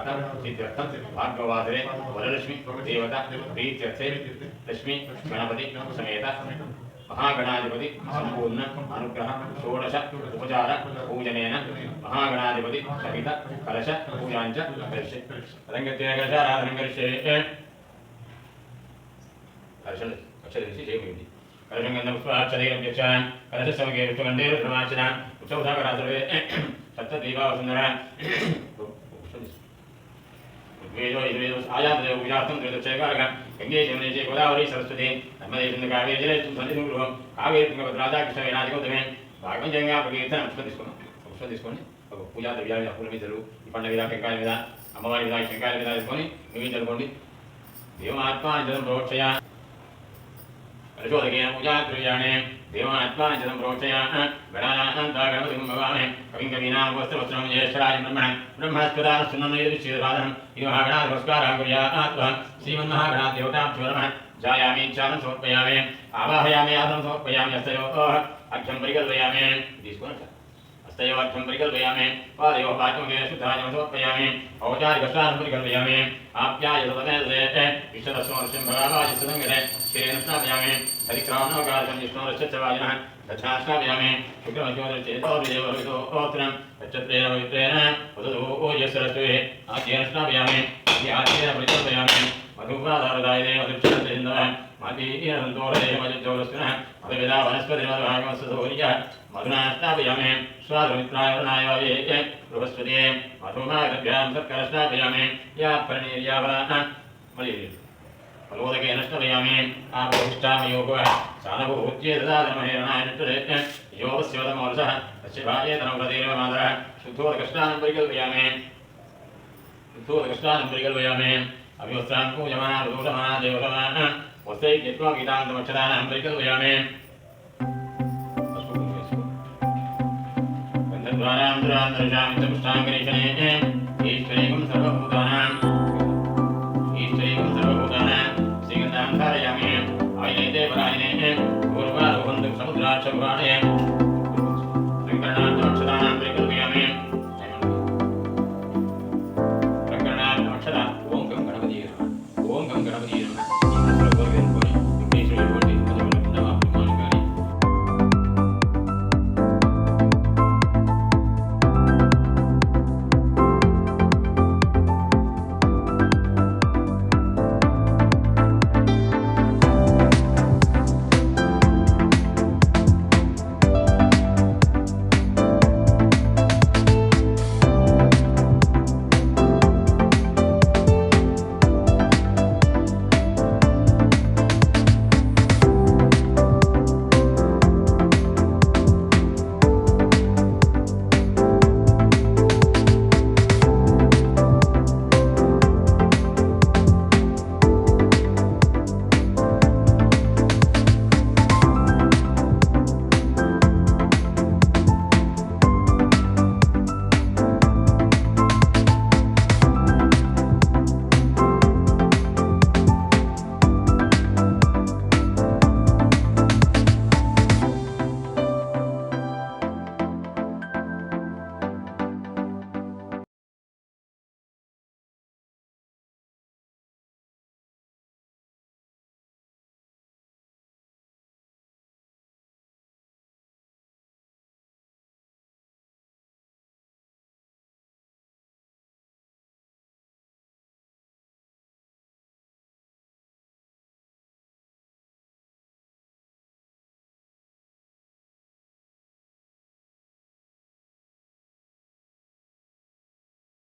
सिद्ध्यर्थं भार्गववासरे वरलक्ष्मी देवता प्रीत्यर्थे लक्ष्मी गणपति समेत महागणाधिपति संपूर्ण अनुग्रह षोडश उपचार पूजनेन महागणाधिपति सहित कलश पूजाञ्च करिष्ये रङ्गत्वेन कलशाराधनं करिष्ये कलशस्य जयमेति कलशगन्धपुष्पाक्षदैरभ्यश्च कलशसमगे विष्णुगन्धे रुद्रमार्चना उत्सवसागरासर्वे सप्तदीपावसुन्दर वेदो यजुर्वेदो आयातदेव पूजार्थं त्रिदक्षयकारक गंगे जमुने च गोदावरी सरस्वती नर्मदे सिन्धु कावेरी जलेषु सन्निधिगुरुः कावेरी तुंगभद्रा कृष्ण वेणादिगौतमे భాగం జంగా ప్రకీర్తన పుష్పం తీసుకొని పూజా ద్రవ్యాలు పూల మీద ఈ పండుగ మీద టెంకాయల మీద అమ్మవారి మీద టెంకాయల మీద తీసుకొని మిగిలి చదువుకోండి దేవాత్మానిజం ప్రోక్షయ ప్రచోదకేన పూజా ద్రవ్యాణి దేవాత్మానిజం ప్రోక్షయ గణానాంతా గణపతిం భవామి కవిం కవీనాం వస్త్రవస్త్రం జ్యేష్ఠరాజ బ్రహ్మణస్పదాన సున్నమేదవిశ్చేదసాధనం ఇది మహాగణా నమస్కారం కుర్యాత్ శ్రీమన్మహాగణాదేవతాభ్యో నమః जायामि ध्यानं समर्पयामि आवाहयामि आसनं समर्पयामि हस्तयोः अर्घ्यं परिकल्पयामि हस्तयोः अर्घ्यं परिकल्पयामि पादयोः पाद्योः शुद्धाजलं समर्पयामि औपचारिकस्नानं परिकल्पयामि आप्यायतमेदे विश्वदस्मर्षं भगावाय सुदङ्गते शिरेण स्नापयामि हरिक्रामणोकारकं विष्णोरस्य च वाजिनः दक्षिणां स्नापयामि शुक्रमज्योतिर्चेतोर्विदेवोत्रं नक्षत्रेण पवित्रेण वदतु ओजस्सरस्वे आद्येन स्नापयामि आद्येन परिकल्पयामि मधुपादारदाय देवदक्षिणेन्द्रः मातीरन्तोरदेव मजोरस्विनः मधुविदा वनस्पतिर्मधुभागमस्सौर्यः मधुना स्नापयामि स्वाधुमित्राय वरुणाय वायये बृहस्पतिये मधुमागभ्यां सत्करः स्नापयामि या परिणीर्यावराः फलोदकेन स्नापयामि आपोष्टामयोगः सानभूत्येतदादमहेरणाय निष्ठते योगस्योदमोरसः तस्य भार्येतनं प्रतीरेव मातरः शुद्धोदकस्नानं परिकल्पयामि अभिवस्त्रां पूजमाना प्रदोषमाना देवसमाना वस्त्रै यत्त्वा गीतान्तमक्षराणां परिकल्पयामि गन्धद्वारां दुरान्तरिषां च पुष्टाङ्गरीषणे